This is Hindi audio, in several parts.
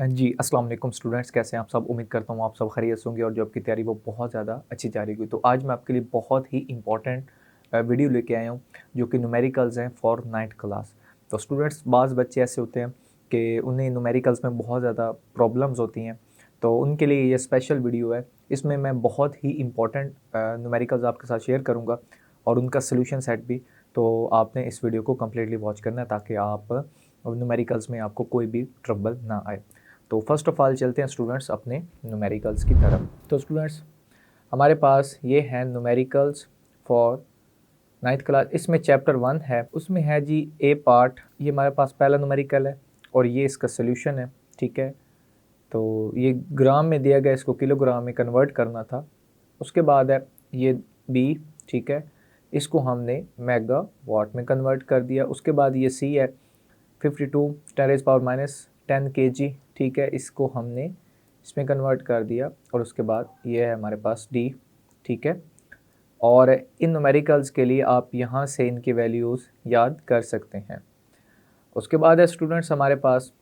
जी, अस्सलाम वालेकुम स्टूडेंट्स, कैसे हैं आप सब? उम्मीद करता हूँ आप सब खैरियत से होंगे और जो आपकी तैयारी वो बहुत ज़्यादा अच्छी जा रही होगी। तो आज मैं आपके लिए बहुत ही इम्पोर्टेंट वीडियो लेके आया हूँ जो कि न्यूमेरिकल्स हैं फॉर 9th क्लास। तो स्टूडेंट्स, बाज़ बच्चे ऐसे होते हैं कि उन्हें न्यूमेरिकल्स में बहुत ज़्यादा प्रॉब्लम्स होती हैं, तो उनके लिए ये स्पेशल वीडियो है। इसमें मैं बहुत ही इम्पोर्टेंट न्यूमेरिकल्स आपके साथ शेयर करूँगा और उनका सॉल्यूशन सेट भी। तो आपने इस वीडियो को कंप्लीटली वॉच करना है ताकि आप न्यूमेरिकल्स में आपको कोई भी ट्रबल ना आए। तो फर्स्ट ऑफ ऑल चलते हैं स्टूडेंट्स अपने न्यूमेरिकल्स की तरफ। तो स्टूडेंट्स, हमारे पास ये है न्यूमेरिकल्स फॉर 9th क्लास। इसमें चैप्टर 1 है, उसमें है जी ए पार्ट। ये हमारे पास पहला न्यूमेरिकल है और ये इसका सोल्यूशन है। ठीक है, तो ये ग्राम में दिया गया, इसको किलोग्राम में कन्वर्ट करना था। उसके बाद है ये बी। ठीक है, इसको हमने मेगा वाट में कन्वर्ट कर दिया। उसके बाद ये सी है 52 10⁻⁻10 kg। ठीक है, इसको हमने इसमें कन्वर्ट कर दिया। और उसके बाद ये है हमारे पास डी। ठीक है, और इन न्यूमेरिकल्स के लिए आप यहाँ से इनकी वैल्यूज़ याद कर सकते हैं। उसके बाद है स्टूडेंट्स हमारे पास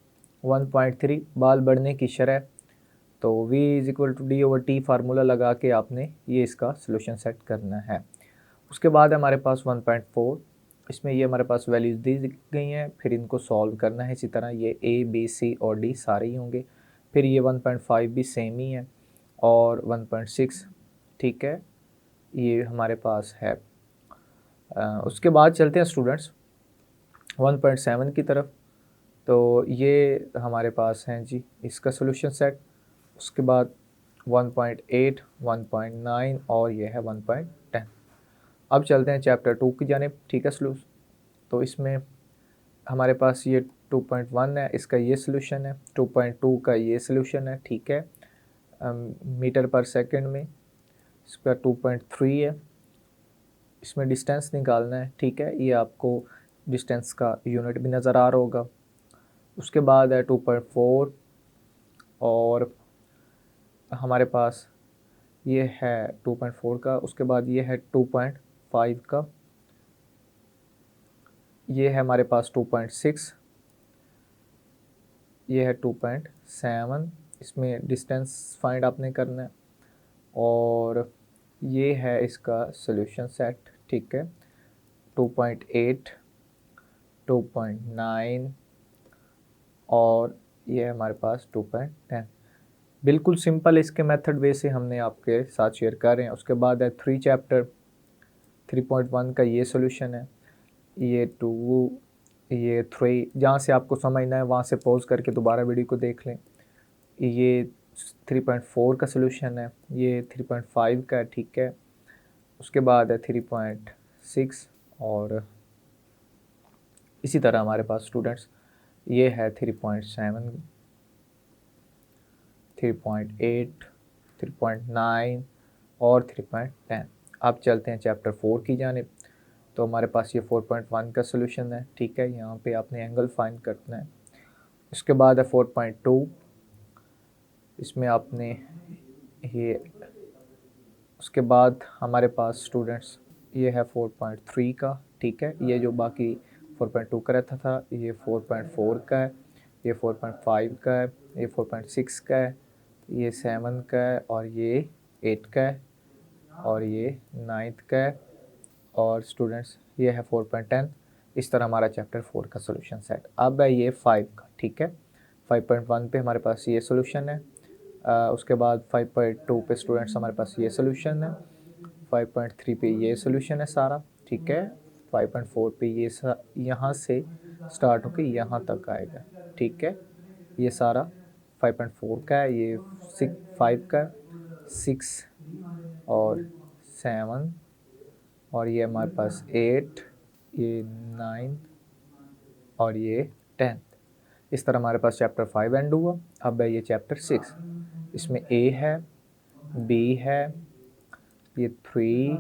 1.3 बाल बढ़ने की शरह। तो v is equal to d over t formula लगा के आपने ये इसका सोल्यूशन सेट करना है। उसके बाद हमारे पास 1.4, इसमें ये हमारे पास वैल्यूज़ दी गई हैं, फिर इनको सॉल्व करना है। इसी तरह ये ए बी सी और डी सारे ही होंगे। फिर ये 1.5 भी सेम ही है और 1.6। ठीक है, ये हमारे पास है। उसके बाद चलते हैं स्टूडेंट्स 1.7 की तरफ। तो ये हमारे पास हैं जी इसका सोल्यूशन सेट। उसके बाद 1.8, 1.9 और ये है 1.10। अब चलते हैं चैप्टर 2 की जानिब। ठीक है स्लूस, तो इसमें हमारे पास ये 2.1 है, इसका ये सोल्यूशन है। 2.2 का ये सोल्यूशन है। ठीक है, मीटर पर सेकंड में। इसका 2.3 है, इसमें डिस्टेंस निकालना है। ठीक है, ये आपको डिस्टेंस का यूनिट भी नज़र आ रहा होगा। उसके बाद है 2.4 और हमारे पास ये है 2.4 का। उसके बाद ये है 2.5 का। ये है हमारे पास 2.6। ये है 2.7, इसमें डिस्टेंस फाइंड आपने करना है। और ये है इसका सोल्यूशन सेट। ठीक है, 2.8, 2.9 और ये है हमारे पास 2.10। बिल्कुल सिंपल इसके मेथड वे से हमने आपके साथ शेयर कर रहे हैं। उसके बाद है 3 चैप्टर 3.1 का ये सोल्यूशन है। ये 2, ये 3, जहाँ से आपको समझना है वहाँ से पॉज करके दोबारा वीडियो को देख लें। ये 3.4 का सोल्यूशन है, ये 3.5 का है। ठीक है, उसके बाद है 3.6 और इसी तरह हमारे पास स्टूडेंट्स ये है 3.7, 3.8, 3.9 और 3.10। अब चलते हैं चैप्टर 4 की जानिब। तो हमारे पास ये 4.1 का सोल्यूशन है। ठीक है, यहाँ पे आपने एंगल फाइंड करना है। उसके बाद है 4.2, इसमें आपने ये। उसके बाद हमारे पास स्टूडेंट्स ये है 4.3 का। ठीक है, ये जो बाकी 4.2 का रहता था ये 4.4 का है, ये 4.5 का है, ये 4.6 का है, ये 7 का है और ये 8 का है और ये 9th का है और स्टूडेंट्स ये है 4.10। इस तरह हमारा चैप्टर 4 का सोल्यूशन सेट। अब है ये 5 का। ठीक है, 5.1 पे हमारे पास ये सोल्यूशन है। उसके बाद 5.2 पे स्टूडेंट्स हमारे पास ये सोल्यूशन है। 5.3 पे ये सोल्यूशन है सारा। ठीक है, 5.4 पे ये यहाँ से स्टार्ट होकर यहाँ तक आएगा। ठीक है, ये सारा 5.4 का है, ये 5 का, 6 और 7 और ये हमारे पास 8, ये 9 और ये 10। इस तरह हमारे पास चैप्टर 5 एंड हुआ। अब है ये चैप्टर 6। इसमें ए है, बी है, ये 3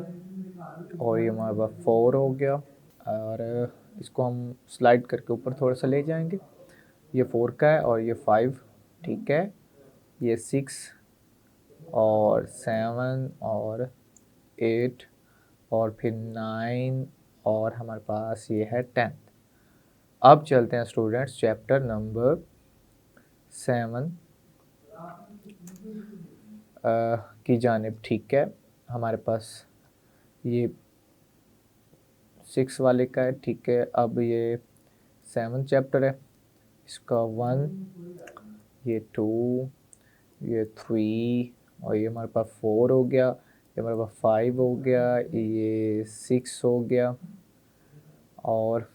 और ये हमारे पास 4 हो गया। और इसको हम स्लाइड करके ऊपर थोड़ा सा ले जाएंगे। ये 4 का है और ये 5। ठीक है, ये 6 और 7 और 8 और फिर 9 और हमारे पास ये है 10। अब चलते हैं स्टूडेंट्स चैप्टर नंबर 7 की जानिब। ठीक है, हमारे पास ये 6 वाले का है। ठीक है, अब ये 7 चैप्टर है, इसका 1, ये 2, ये 3, और ये हमारे पास 4 हो गया, ये हमारे पास 5 हो गया, ये 6 हो गया, और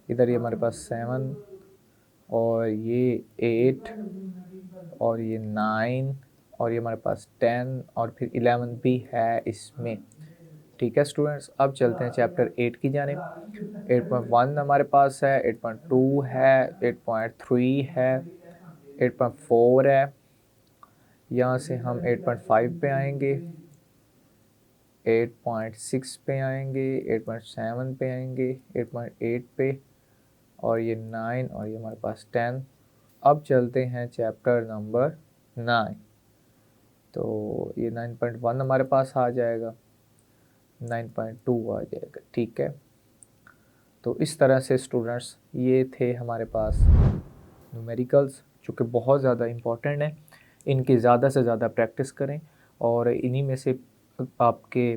इधर ये हमारे पास 7, और ये 8, और ये 9, और ये हमारे पास 10, और फिर 11 भी है इसमें। ठीक है स्टूडेंट्स, अब चलते हैं चैप्टर 8 की जानिब। 8.1 हमारे पास है, 8.2 है, 8.3 है, 8.4 है, यहाँ से हम 8.5 पे आएंगे, 8.6 पे आएंगे, 8.7 पे आएंगे, 8.8 पे, और ये 9, और ये हमारे पास 10। अब चलते हैं चैप्टर नंबर 9। तो ये 9.1 हमारे पास आ जाएगा, 9.2 आ जाएगा। ठीक है, तो इस तरह से स्टूडेंट्स ये थे हमारे पास न्यूमेरिकल्स, जो कि बहुत ज़्यादा इम्पॉर्टेंट है। इनकी ज़्यादा से ज़्यादा प्रैक्टिस करें, और इन्हीं में से आपके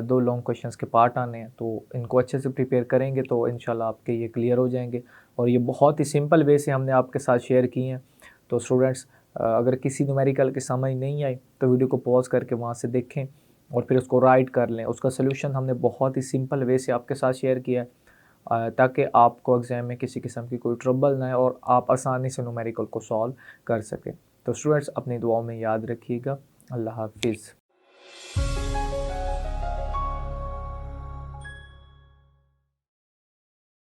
2 लॉन्ग क्वेश्चंस के पार्ट आने हैं, तो इनको अच्छे से प्रिपेयर करेंगे तो इंशाल्लाह आपके ये क्लियर हो जाएंगे। और ये बहुत ही सिंपल वे से हमने आपके साथ शेयर किए हैं। तो स्टूडेंट्स, अगर किसी न्यूमेरिकल की समझ नहीं आई तो वीडियो को पॉज करके वहाँ से देखें और फिर उसको राइट कर लें। उसका सोल्यूशन हमने बहुत ही सिंपल वे से आपके साथ शेयर किया है, ताकि आपको एग्ज़ाम में किसी किस्म की कोई ट्रबल ना आए और आप आसानी से न्यूमेरिकल को सॉल्व कर सकें। तो स्टूडेंट्स, अपनी दुआओं में याद रखिएगा। अल्लाह हाफिज़।